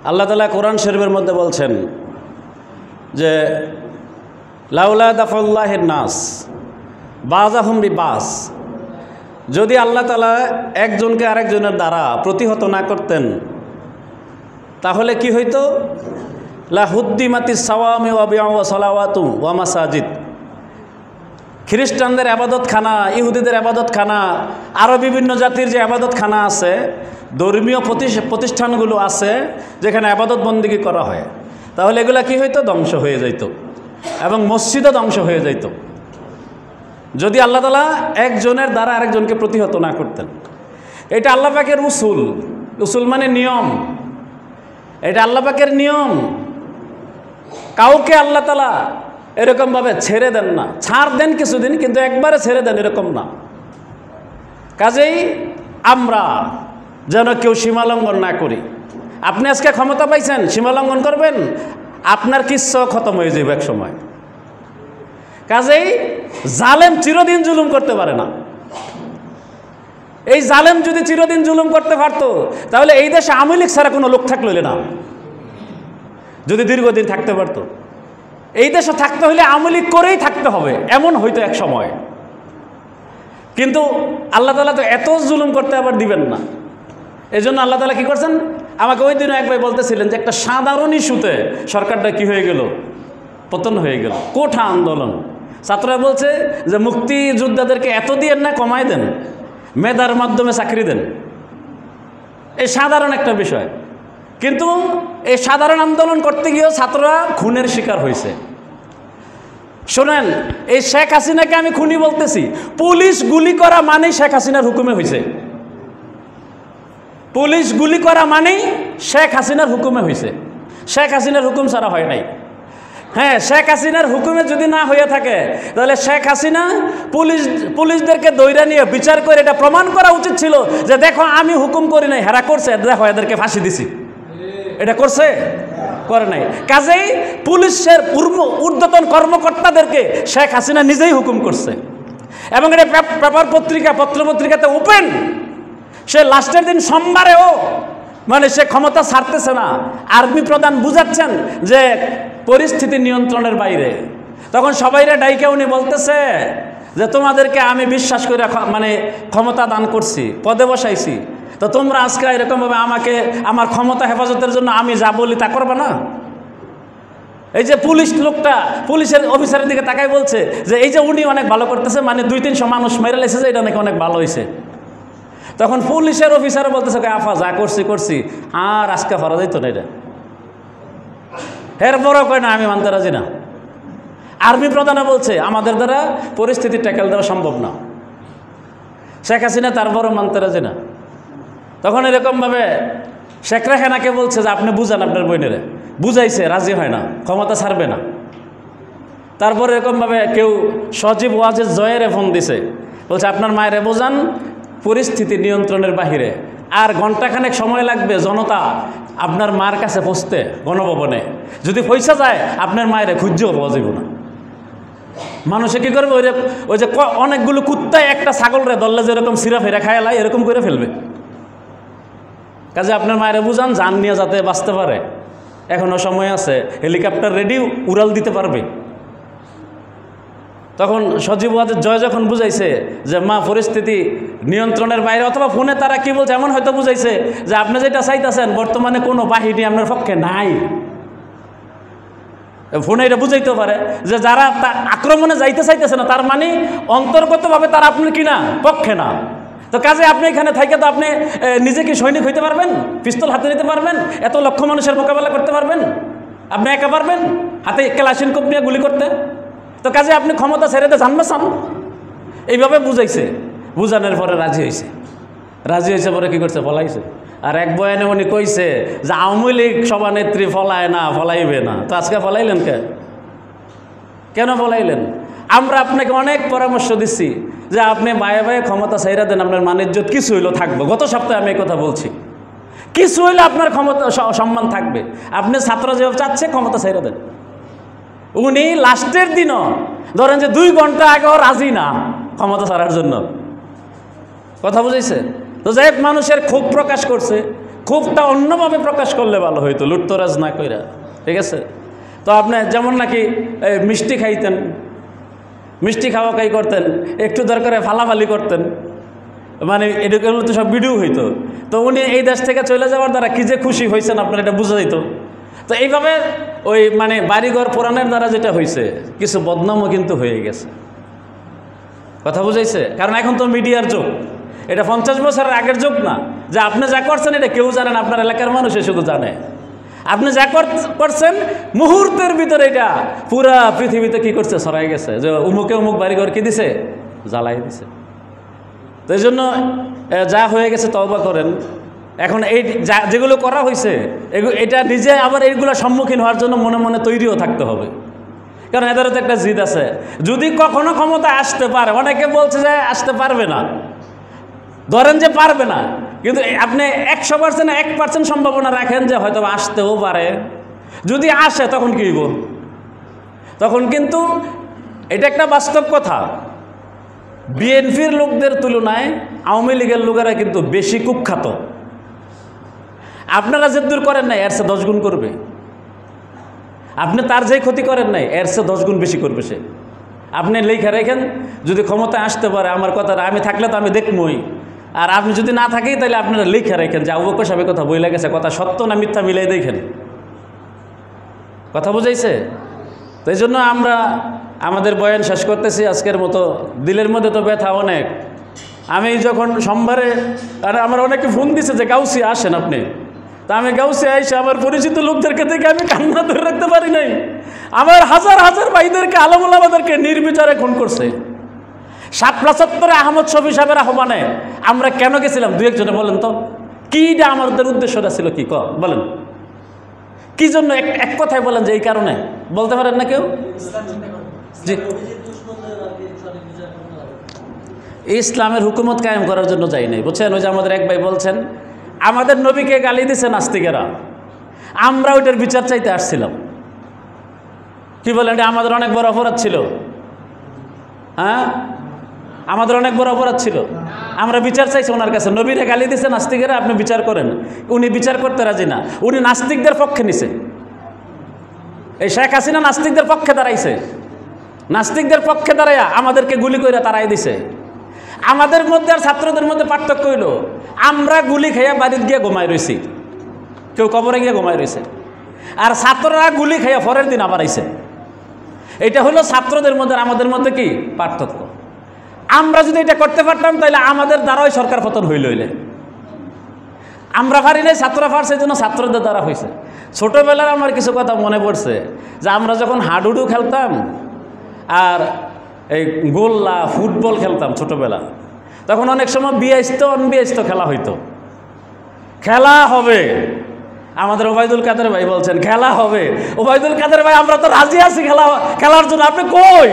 আল্লাহ তাআলা কোরআন শরীফের মধ্যে বলছেন যে লাউলা দাফাল্লাহিন নাস বাযাহুম বিবাস, যদি আল্লাহ তাআলা একজনকে আরেকজনের দ্বারা প্রতিহত না করতেন তাহলে কি হইতো? লা হুদ্দিমাতিস সাওয়ামি ওয়া বিআ ওয়া সালাওয়াতু ওয়া মাসাজিদ, খ্রিস্টানদের আবাদতখানা, ইহুদিদের আবাদতখানা, আরও বিভিন্ন জাতির যে আবাদতখানা আছে, ধর্মীয় প্রতিষ্ঠানগুলো আছে যেখানে আবাদত বন্দেগী করা হয়, তাহলে এগুলা কি হইতো? ধ্বংস হয়ে যাইত এবং মসজিদও ধ্বংস হয়ে যাইত যদি আল্লাহ তাআলা একজনের দ্বারা আরেকজনকে প্রতিহত না করতেন। এটা আল্লাহ পাকের উসুল মানে নিয়ম, এটা আল্লাহ পাকের নিয়ম। কাউকে আল্লাহ তাআলা এরকমভাবে ছেড়ে দেন না, ছাড় দেন কিছুদিন, কিন্তু একবারে ছেড়ে দেন এরকম না। কাজেই আমরা যেন কেউ সীমালঙ্ঘন না করি। আপনি আজকে ক্ষমতা পাইছেন, সীমালঙ্ঘন করবেন, আপনার কিচ্ছা খতম হয়ে যাবে এক সময়। কাজেই জালেম চিরদিন জুলুম করতে পারে না। এই জালেম যদি চিরদিন জুলুম করতে পারতো তাহলে এই দেশে আওয়ামী লীগ ছাড়া কোনো লোক থাকলো না। যদি দীর্ঘদিন থাকতে পারতো, এই দেশে থাকতে হলে আওয়ামী লীগ করেই থাকতে হবে, এমন হইতো এক সময়। কিন্তু আল্লাহ তাআলা তো এত জুলুম করতে আবার দিবেন না। এই জন্য আল্লাহ তাআলা কি করছেন? আমাকে ওই দিনও এক ভাই বলতেছিলেন যে একটা সাধারণ ইস্যুতে সরকারটা কি হয়ে গেল? পতন হয়ে গেল। কোঠা আন্দোলন, ছাত্ররা বলছে যে মুক্তিযোদ্ধাদেরকে এত দিয়ে না, কমায় দেন, মেধার মাধ্যমে চাকরি দেন। এই সাধারণ একটা বিষয়, কিন্তু এই সাধারণ আন্দোলন করতে গিয়েও ছাত্ররা খুনের শিকার হয়েছে। শোনেন, এই শেখ হাসিনাকে আমি খুনি বলতেছি, পুলিশ গুলি করা মানেই শেখ হাসিনার হুকুমে হয়েছে। পুলিশ গুলি করা মানেই শেখ হাসিনার হুকুমে হয়েছে, শেখ হাসিনার হুকুম ছাড়া হয় নাই। হ্যাঁ, শেখ হাসিনার হুকুমে যদি না হয়ে থাকে তাহলে শেখ হাসিনা পুলিশদেরকে দৌড়া নিয়ে বিচার করে এটা প্রমাণ করা উচিত ছিল যে দেখো আমি হুকুম করি নাই, হেরা করছে, দেখো এদেরকে ফাঁসি দিছি। এটা করছে? করে নাই। কাজেই পুলিশের ঊর্ধ্বতন কর্মকর্তাদেরকে শেখ হাসিনা নিজেই হুকুম করছে, এবং এটা পেপার পত্রিকা পত্রপত্রিকাতে ওপেন। সে লাস্টের দিন সোমবারেও মানে সে ক্ষমতা ছাড়তেছে না। আর্মি প্রধান বুঝাচ্ছেন যে পরিস্থিতি নিয়ন্ত্রণের বাইরে, তখন সবাইরে ডাইকে উনি বলতেছে যে তোমাদেরকে আমি বিশ্বাস করে মানে ক্ষমতা দান করছি, পদে বসাইছি, তো তোমরা আজকে এরকমভাবে আমাকে আমার ক্ষমতা হেফাজতের জন্য আমি যা বলি তা করবে না। এই যে পুলিশ লোকটা পুলিশের অফিসারের দিকে তাকাই বলছে যে এই যে উনি অনেক ভালো করতেছে, মানে 2-300 মানুষ মেরে লেছে, যে এটা নাকি অনেক ভালো হয়েছে। তখন পুলিশের অফিসার বলতেছে আফা যা করছি আর আজকে হরা যাইতো না, এটা এরপরও কয় না আমি মানতে রাজি না। আর্মি প্রধানে বলছে আমাদের দ্বারা পরিস্থিতি ট্যাকেল দেওয়া সম্ভব না। শেখ হাসিনা তারপরও মানতে রাজি না। তখন এরকমভাবে শেখ রেহানাকে বলছে যে আপনি বুঝান আপনার বোনেরে, বুঝাইছে, রাজি হয় না, ক্ষমতা ছাড়বে না। তারপরে এরকমভাবে কেউ সজীব ওয়াজেদ জয়ের ফোন দিছে, বলছে আপনার মায়েরে বোঝান পরিস্থিতি নিয়ন্ত্রণের বাহিরে, আর ঘন্টাখানেক সময় লাগবে জনতা আপনার মার কাছে পৌঁছতে গণভবনে, যদি পয়সা যায় আপনার মায়েরে খুঁজেও পাওয়া যাবে না। মানুষে কী করবে? ওই যে অনেকগুলো কুত্তায় একটা ছাগলরে দললে যেরকম সিরা ফেরা খায়ালায় এরকম করে ফেলবে। কাজে আপনার মায়েরা বুঝান যান নিয়ে যাতে বাঁচতে পারে, এখনও সময় আছে, হেলিকপ্টার রেডি, উড়াল দিতে পারবে। তখন সজীব ওয়াজেদ জয় যখন বুঝাইছে যে মা পরিস্থিতি নিয়ন্ত্রণের বাইরে, অথবা ফোনে তারা কি বলছে এমন হয়তো বুঝাইছে যে আপনি যেটা চাইতেছেন বর্তমানে কোনো বাহিনী আপনার পক্ষে নাই। ফোনে এটা বুঝাইতে পারে যে যারা আক্রমণে যাইতে চাইতেছে না তার মানে অন্তর্গতভাবে তারা আপনার কিনা পক্ষে না। তো কাজে আপনি এখানে থাইকে তো আপনি নিজে কি সৈনিক হইতে পারবেন? পিস্তল হাতে নিতে পারবেন? এত লক্ষ মানুষের মোকাবেলা করতে পারবেন? আপনি একা পারবেন হাতে ক্লাসিনকোপ নিয়ে গুলি করতে? তো কাজে আপনি ক্ষমতা ছেড়ে দিয়ে জানবে চান, এইভাবে বুঝাইছে। বুঝানোর পরে রাজি হয়েছে পরে কি করছে? ফলাইছে। আর এক বয়ানে উনি কইছে যে আওয়ামী লীগ সভানেত্রী ফলায় না, ফলাইবে না। তো আজকে ফলাইলেন কেন ফলাইলেন? আমরা আপনাকে অনেক পরামর্শ দিচ্ছি যে আপনি বায়ে বায়ে ক্ষমতা ছাইরা দেন, আপনার মান ইজ্জত কিছু হইলেও থাকবে। গত সপ্তাহে আমি এই কথা বলছি, কিছু হইলে আপনার ক্ষমতা সম্মান থাকবে। আপনি ছাত্র যেভাবে চাচ্ছে ক্ষমতা ছাইরা দেন। উনি লাস্টের দিনও ধরেন যে 2 ঘন্টা আগেও রাজি না ক্ষমতা ছাড়ার জন্য। কথা বুঝাইছে? তো যাই মানুষের ক্ষোভ প্রকাশ করছে, ক্ষোভটা অন্যভাবে প্রকাশ করলে ভালো হইতো, লুটতরাজ না কইরা, ঠিক আছে? তো আপনি যেমন নাকি মিষ্টি খাইতেন, মিষ্টি খাওয়া খাই করতেন, একটু দরকারে ফালাফালি করতেন, মানে এগুলো তো সব ভিডিও হইতো। তো উনি এই দেশ থেকে চলে যাওয়ার দ্বারা কী যে খুশি হয়েছেন আপনার এটা বোঝা যেত। তো এইভাবে ওই মানে বাড়িঘর পুরাণের দ্বারা যেটা হয়েছে, কিছু বদনামও কিন্তু হয়ে গেছে। কথা বুঝাইছে? কারণ এখন তো মিডিয়ার যুগ, এটা 50 বছরের আগের যুগ না যে আপনি যা করছেন এটা কেউ জানেন, আপনার এলাকার মানুষে শুধু জানে। আপনি যা করছেন মুহূর্তের ভিতরে এটা পুরা পৃথিবীতে কি করছে, ছড়াই গেছে যে উমুকে উমুক বাড়িঘর কি দিছে, জ্বালাই দিছে। তো এই জন্য যা হয়ে গেছে তওবা করেন। এখন এই যেগুলো করা হয়েছে এটা নিজে আবার এইগুলো সম্মুখীন হওয়ার জন্য মনে মনে তৈরিও থাকতে হবে, কারণ এদেরও তো একটা জিদ আছে। যদি কখনো ক্ষমতা আসতে পারে, অনেকে বলছে যে আসতে পারবে না, ধরেন যে পারবে না, কিন্তু আপনি 100% 1% সম্ভাবনা রাখেন যে হয়তো আসতেও পারে। যদি আসে তখন কি হইব? তখন কিন্তু এটা একটা বাস্তব কথা, বিএনপির লোকদের তুলনায় আওয়ামী লীগের লোকেরা কিন্তু বেশি কুখ্যাত। আপনারা যে দূর করেন নাই এর চেয়ে 10 গুণ করবে, আপনি তার যে ক্ষতি করেন নাই এর চেয়ে 10 গুণ বেশি করবে সে। আপনি লেখা রেখেন যদি ক্ষমতায় আসতে পারে, আমার কথাটা আমি থাকলে তো আমি দেখবই, আর আপনি যদি না থাকেই তাহলে আপনারা লেখা রেখেন যে আবু বকর সাহেবের কথা বই লেগেছে, কথা সত্য না মিথ্যা মিলাই দেখেন। কথা বুঝাইছে? তো এই জন্য আমরা আমাদের বয়ান শেষ করতেছি আজকের মতো। দিলের মধ্যে তো ব্যথা অনেক। আমি যখন সোমবারে, আর আমার অনেকে ফোন দিছে যে গাউসিয়া আসেন আপনি, তা আমি গাউসিয়া এসে আমার পরিচিত লোকদেরকে দেখে আমি কান্না ধরে রাখতে পারি নাই। আমার হাজার হাজার ভাইদেরকে, আলমুলামাদেরকে নির্বিচারে খুন করছে। শাপলা চত্বরে আহমদ শফি সাহেবের আহ্বানে আমরা কেন গেছিলাম? 2-1 জনে বলেন তো, কিটা আমাদের উদ্দেশ্যটা ছিল, কি বলেন, কি জন্য? এক কথায় বলেন যে এই কারণে। বলতে পারেন না কেউ? জি, ইসলামের হুকুমত কায়েম করার জন্য যাই নাই, বুঝছেন? ওই যে আমাদের এক ভাই বলছেন আমাদের নবীকে গালি দিছে নাস্তিকেরা, আমরা ওইটার বিচার চাইতে আসছিলাম। কি বলেন? এটা আমাদের অনেক বড় অপরাধ ছিল। হ্যাঁ, আমাদের অনেক বড় অপরাধ ছিল, আমরা বিচার চাইছি ওনার কাছে। নবীরে গালি দিছে নাস্তিকেরা, আপনি বিচার করেন। উনি বিচার করতে রাজি না, উনি নাস্তিকদের পক্ষে নিছে। এই শেখ হাসিনা নাস্তিকদের পক্ষে দাঁড়াইছে, নাস্তিকদের পক্ষে দাঁড়াইয়া আমাদেরকে গুলি করে তাড়াই দিছে। আমাদের মধ্যে আর ছাত্রদের মধ্যে পার্থক্য হইল, আমরা গুলি খাইয়া বাড়িতে গিয়ে ঘুমাই রয়েছি, কেউ কবরে গিয়ে ঘুমাই রয়েছে, আর ছাত্ররা গুলি খাইয়া পরের দিন আবার আইছে। এটা হলো ছাত্রদের মধ্যে আমাদের মধ্যে কি পার্থক্য। আমরা যদি এটা করতে পারতাম তাহলে আমাদের দ্বারাই সরকার পতন হইল। আমরা পারি নাই, ছাত্ররা পারছে, এই জন্য ছাত্রদের দ্বারা হয়েছে। ছোটোবেলার আমার কিছু কথা মনে পড়ছে যে আমরা যখন হাডুডু খেলতাম আর এই গোল্লা ফুটবল খেলতাম ছোটোবেলা, তখন অনেক সময় বিয়াস্ত অনবিয়াস্ত খেলা হইতো। খেলা হবে, আমাদের ওবায়দুল কাদের ভাই বলছেন খেলা হবে। ওবায়দুল কাদের ভাই, আমরা তো রাজি আছি খেলার জন্য, আপনি কই?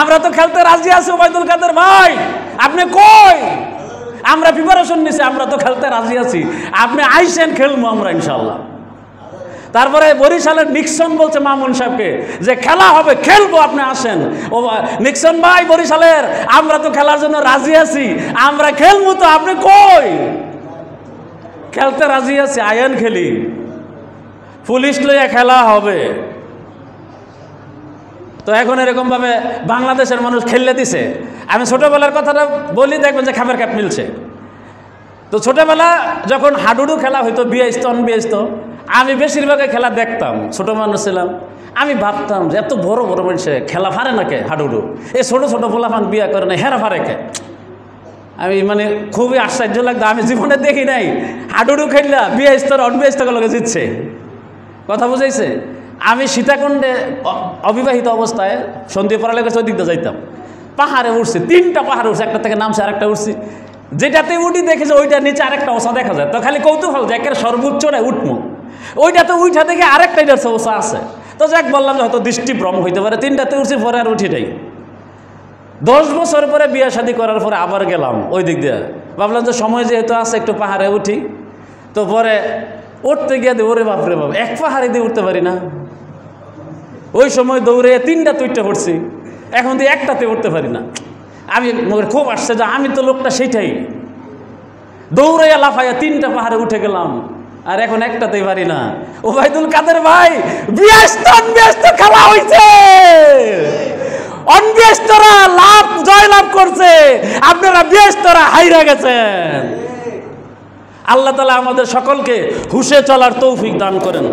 আমরা তো খেলতে রাজি আছি ওবায়দুল কাদের ভাই, আপনি কই? আমরা প্রিপারেশন নিছি, আমরা তো খেলতে রাজি আছি, আপনি আইসেন, খেলবো আমরা ইনশাল্লাহ। তারপরে বরিশালের নিক্সন বলছে মামুন সাহেবকে যে খেলা হবে, খেলবো, আপনি আসেন। ও নিক্সন ভাই বরিশালের, আমরা তো খেলার জন্য রাজি আছি, আমরা খেলবো, তো আপনি কই? খেলতে রাজি আছি, আয়েন খেলি, পুলিশ লইয়া খেলা হবে। তো এখন এরকমভাবে বাংলাদেশের মানুষ খেললে দিছে। আমি ছোটোবেলার কথাটা বলি, দেখবেন যে খাবার কাপ মিলছে। তো ছোটোবেলা যখন হাডুডু খেলা হইতো, বিয়াস্ত অনবিয়াস্ত, আমি বেশিরভাগই খেলা দেখতাম। ছোটো মানুষ ছিলাম, আমি ভাবতাম যে এত বড় বড় মানুষে খেলা পারে না কে হাডুডু, এই ছোটো ছোটো পোলাপান বিয়া করে না, হেরা পারে কে? আমি মানে খুবই আশ্চর্য লাগতো, আমি জীবনে দেখি নাই হাডুডু খেললা বিয়াস্ত অনবিয়াস্ত লোকে জিতছে। কথা বুঝাইছে? আমি সীতাকুণ্ডে অবিবাহিত অবস্থায় সন্ধ্যে পড়ালেখা করছে, ওই দিকটা যাইতাম, পাহাড়ে উঠছি, 3টা পাহাড়ে উঠছে, একটা থেকে নামছে আরেকটা উঠছি, যেটাতে উঠি দেখেছে ওইটার নিচে আরেকটা ওষা দেখা যায়। তো খালি কৌতূহল যে একের সর্বোচ্চটায় উঠবো, ওইটাতে উঠা দেখে আরেকটা এটার ওষা আছে। তো যাক বললাম যে হয়তো দৃষ্টিভ্রম হইতে পারে, 3টাতে উঠছি, পরে আর উঠি নাই। 10 বছর পরে বিয়ে শাদী করার পরে আবার গেলাম ওই দিক দিয়ে, ভাবলাম যে সময় যেহেতু আছে একটু পাহাড়ে উঠি। তো পরে উঠতে গিয়ে ওরে বাপরে বাপ, এক পাহাড়ে দিয়ে উঠতে পারি না। ওই সময় দৌড়ে 3টাতে উঠতে পড়ছি, এখন দিয়ে একটাতে উঠতে পারি না। আমি খুব আসছে যে আমি তো লোকটা সেইটাই, দৌড়াইয়া লাফাইয়া 3টা পাহাড়ে উঠে গেলাম, আর এখন একটাতেই পারি না। ওবায়দুল কাদের ভাই, ব্যস্ত খেলা হয়েছে, অনব্যস্তরা জয় লাভ করছে, আপনারা ব্যস্তরা হাইরা গেছেন। আল্লাহ তাআলা আমাদের সকলকে হুশে চলার তৌফিক দান করেন।